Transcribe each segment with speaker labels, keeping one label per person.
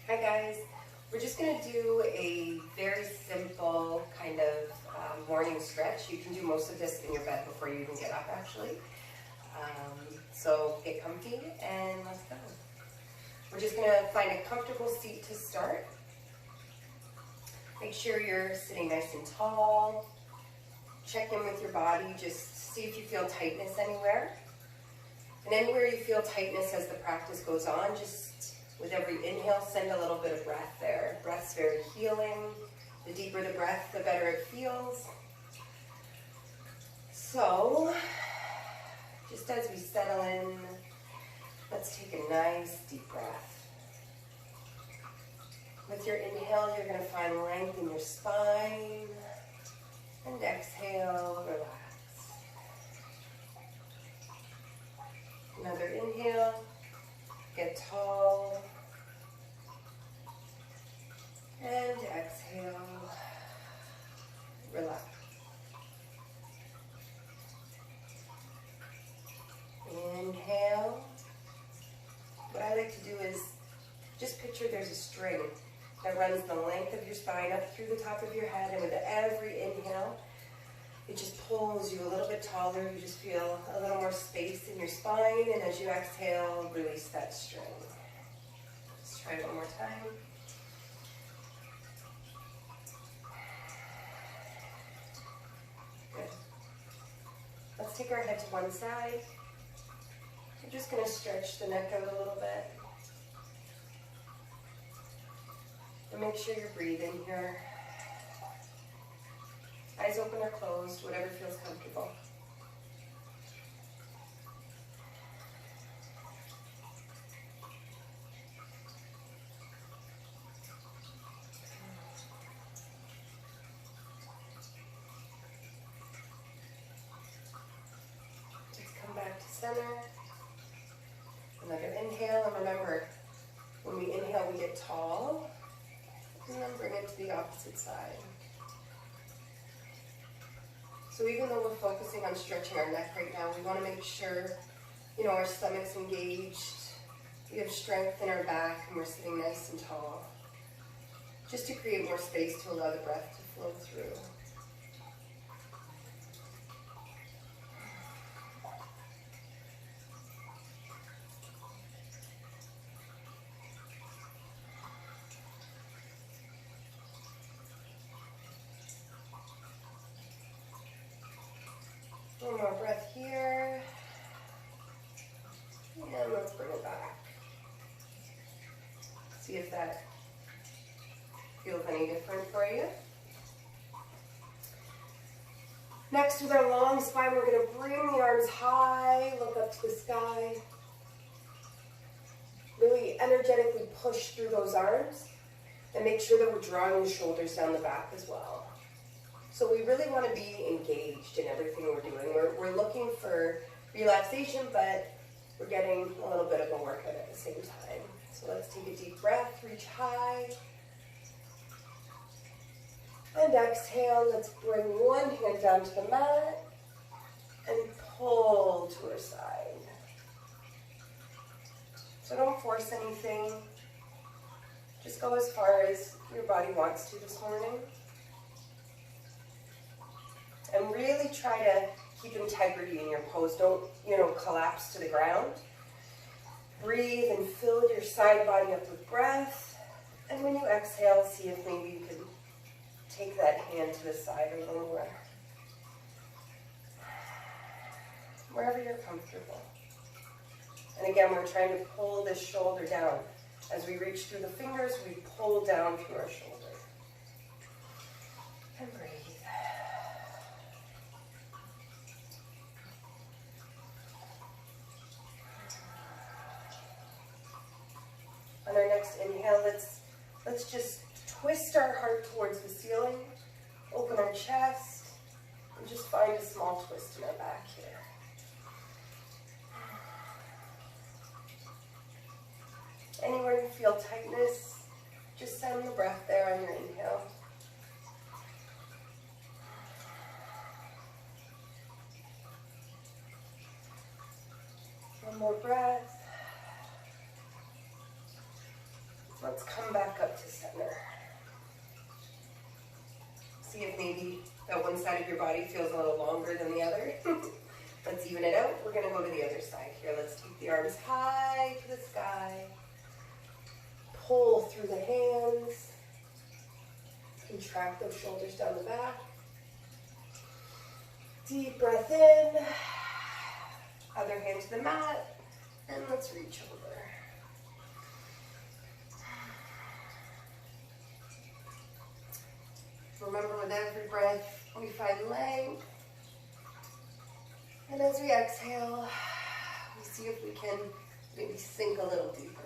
Speaker 1: Hi guys, we're just going to do a very simple kind of morning stretch. You can do most of this in your bed before you even get up actually. So get comfy and let's go. We're just going to find a comfortable seat to start. Make sure you're sitting nice and tall. Check in with your body, just see if you feel tightness anywhere. And anywhere you feel tightness as the practice goes on, just with every inhale, send a little bit of breath there. Breath's very healing. The deeper the breath, the better it feels. So, just as we settle in, let's take a nice deep breath. With your inhale, you're going to find length in your spine. And exhale, relax. Another inhale, get tall. And exhale, relax. Inhale. What I like to do is just picture there's a string that runs the length of your spine up through the top of your head, and with every inhale, it just pulls you a little bit taller. You just feel a little more space in your spine, and as you exhale, release that string. Let's try it one more time. Good. Let's take our head to one side. We're just going to stretch the neck out a little bit. And make sure you're breathing here. Eyes open or closed, whatever feels comfortable. Just come back to center. Another inhale, and remember, when we inhale, we get tall. And then bring it to the opposite side. So even though we're focusing on stretching our neck right now, we want to make sure, our stomach's engaged, we have strength in our back, and we're sitting nice and tall. Just to create more space to allow the breath to flow through. One more breath here, and let's bring it back. See if that feels any different for you. Next, with our long spine, we're going to bring the arms high, look up to the sky. Really energetically push through those arms, and make sure that we're drawing the shoulders down the back as well. So we really want to be engaged in everything we're doing. We're looking for relaxation, but we're getting a little bit of a workout at the same time. So let's take a deep breath, reach high. And exhale, let's bring one hand down to the mat and pull to our side. So don't force anything. Just go as far as your body wants to this morning. And really try to keep integrity in your pose. Don't, collapse to the ground. Breathe and fill your side body up with breath. And when you exhale, see if maybe you can take that hand to the side a little more. Wherever you're comfortable. And again, we're trying to pull this shoulder down. As we reach through the fingers, we pull down through our shoulder. And breathe. On our next inhale, let's just twist our heart towards the ceiling, open our chest, and just find a small twist in our back here. Anywhere you feel tightness, just send the breath there on your inhale. One more breath. Let's come back up to center. See if maybe that one side of your body feels a little longer than the other. Let's even it out. We're gonna go to the other side here. Let's take the arms high to the sky. Pull through the hands. Contract those shoulders down the back. Deep breath in. Other hand to the mat. And let's reach over. Remember, with every breath, we find length. And as we exhale, we see if we can maybe sink a little deeper.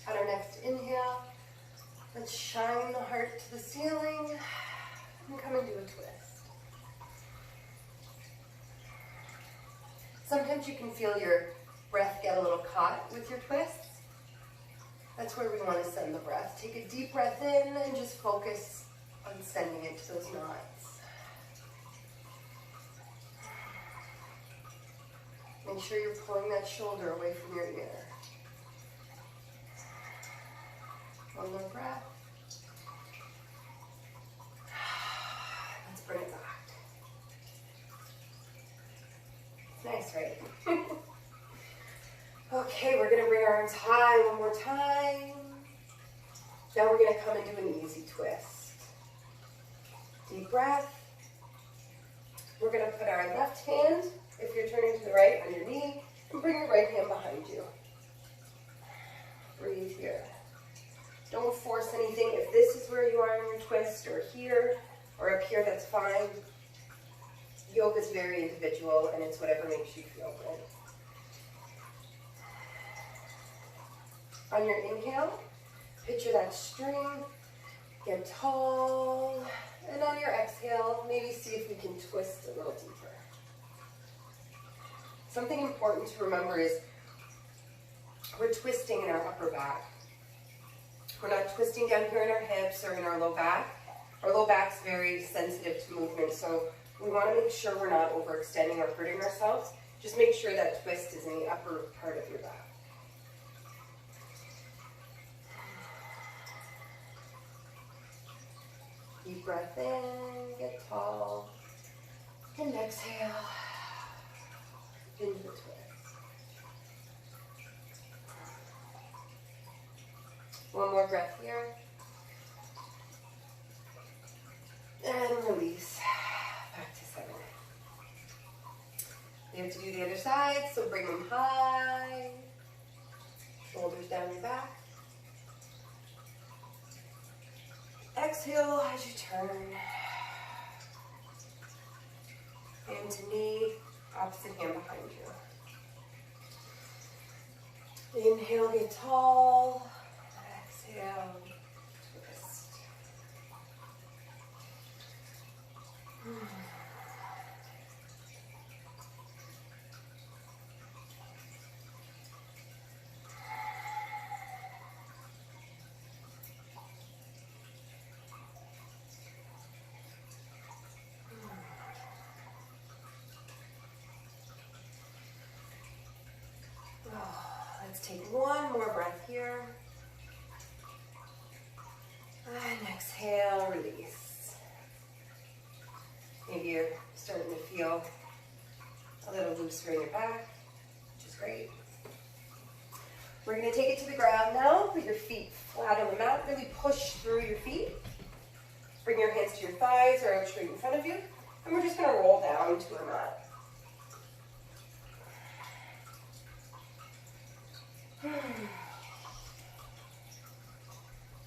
Speaker 1: On our next inhale, let's shine the heart to the ceiling and come into a twist. Sometimes you can feel your breath get a little caught with your twists. That's where we want to send the breath. Take a deep breath in and just focus on sending it to those knots. Make sure you're pulling that shoulder away from your ear. One more breath. Let's bring it back. It's nice, right? Okay, we're going to bring our arms high one more time. Now we're going to come into an easy twist. Deep breath. We're going to put our left hand, if you're turning to the right, on your knee, and bring your right hand behind you. Breathe here. Don't force anything. If this is where you are in your twist, or here, or up here, that's fine. Yoga is very individual, and it's whatever makes you feel good. On your inhale, picture that string, get tall, and on your exhale, maybe see if we can twist a little deeper. Something important to remember is we're twisting in our upper back. We're not twisting down here in our hips or in our low back. Our low back's very sensitive to movement, so we want to make sure we're not overextending or hurting ourselves. Just make sure that twist is in the upper part of your back. Deep breath in, get tall, and exhale into the twist. One more breath here. And release. Back to center. You have to do the other side, so bring them high. Shoulders down your back. Exhale as you turn. Hand to knee, opposite hand behind you. Inhale, get tall. Exhale, twist. Let's take one more breath here. And exhale, release. Maybe you're starting to feel a little looser in your back, which is great. We're going to take it to the ground now. Put your feet flat on the mat. Really push through your feet. Bring your hands to your thighs or out straight in front of you. And we're just going to roll down to our mat.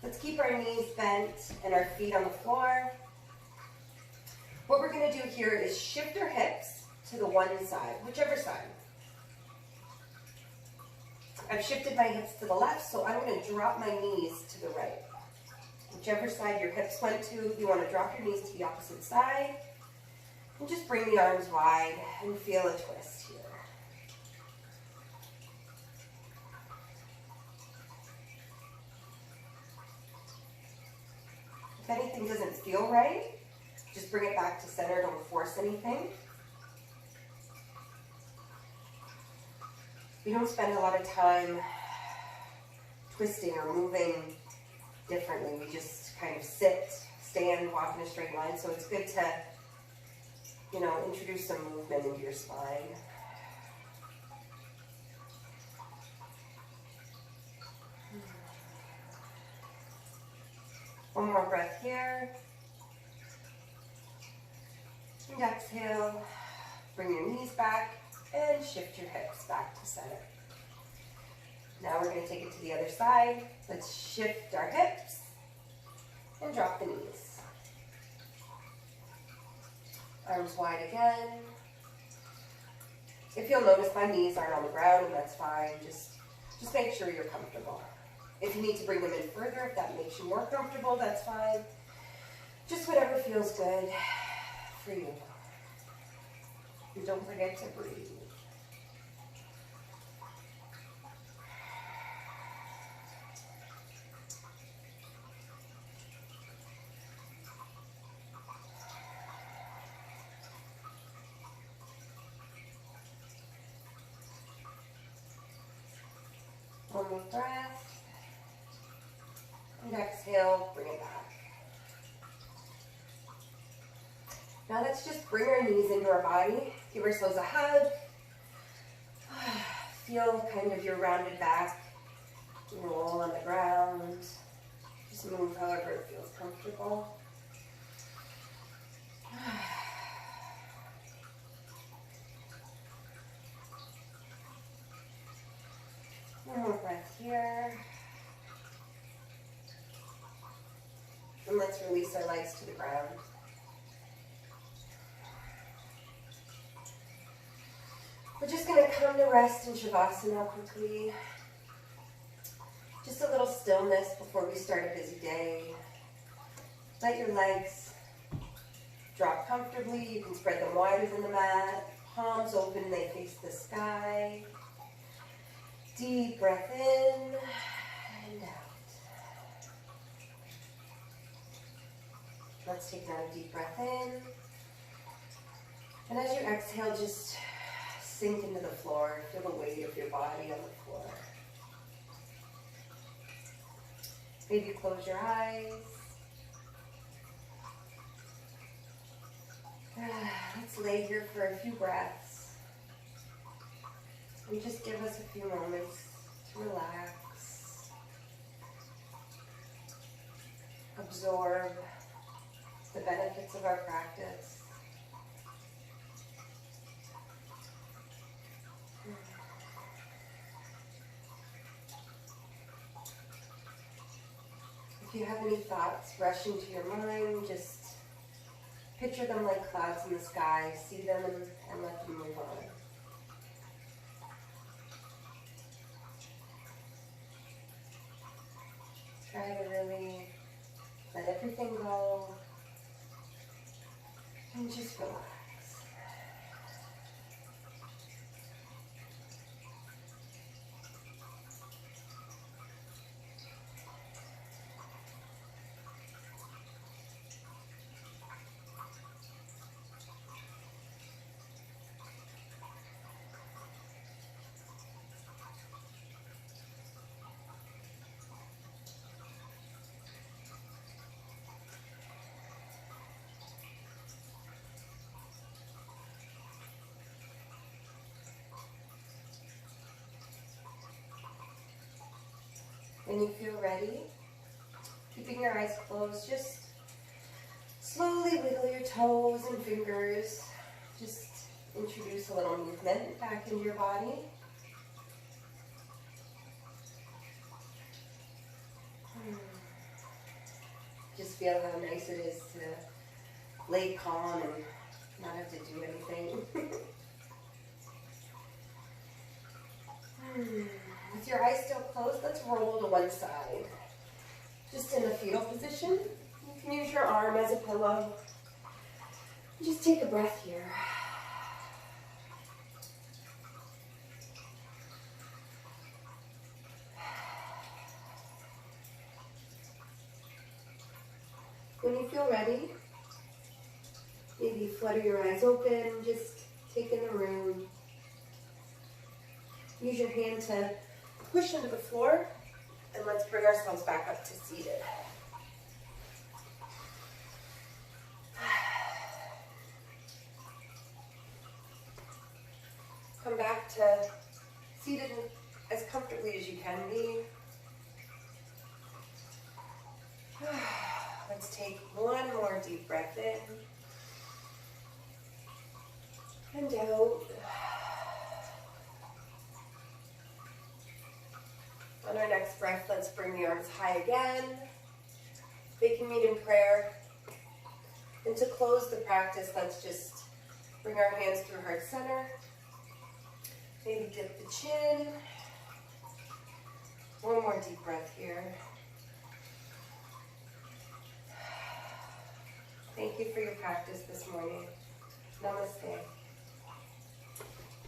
Speaker 1: Let's keep our knees bent and our feet on the floor. What we're going to do here is shift our hips to the one side, whichever side. I've shifted my hips to the left, so I'm going to drop my knees to the right. Whichever side your hips went to, you want to drop your knees to the opposite side. And just bring the arms wide and feel a twist here. If anything doesn't feel right, just bring it back to center. Don't force anything. We don't spend a lot of time twisting or moving differently. We just kind of sit, stand, walk in a straight line. So it's good to, you know, introduce some movement into your spine. One more breath here. And exhale. Bring your knees back and shift your hips back to center. Now we're going to take it to the other side. Let's shift our hips and drop the knees. Arms wide again. If you'll notice my knees aren't on the ground, and that's fine. Just make sure you're comfortable. If you need to bring them in further, if that makes you more comfortable, that's fine. Just whatever feels good for you. And don't forget to breathe. One more breath. And exhale, bring it back. Now let's just bring our knees into our body. Give ourselves a hug. Feel kind of your rounded back. Roll on the ground. Just move however it feels comfortable. One more breath here. And let's release our legs to the ground. We're just going to come to rest in Shavasana quickly. Just a little stillness before we start a busy day. Let your legs drop comfortably. You can spread them wider than the mat. Palms open, they face the sky. Deep breath in and out. Let's take another deep breath in. And as you exhale, just sink into the floor. Feel the weight of your body on the floor. Maybe close your eyes. Let's lay here for a few breaths. And just give us a few moments to relax. Absorb the benefits of our practice. If you have any thoughts rushing to your mind, just picture them like clouds in the sky, see them and let them move on. Try to really let everything go and just relax. When you feel ready, keeping your eyes closed, just slowly wiggle your toes and fingers. Just introduce a little movement back into your body. Just feel how nice it is to lay calm and not have to do anything. With your eyes still closed, let's roll to one side. Just in the fetal position. You can use your arm as a pillow. Just take a breath here. When you feel ready, maybe flutter your eyes open, just take in the room. Use your hand to push into the floor, and let's bring ourselves back up to seated. Come back to seated as comfortably as you can be. Let's take one more deep breath in and out. On our next breath, let's bring the arms high again, making meet in prayer. And to close the practice, let's just bring our hands through heart center. Maybe dip the chin. One more deep breath here. Thank you for your practice this morning.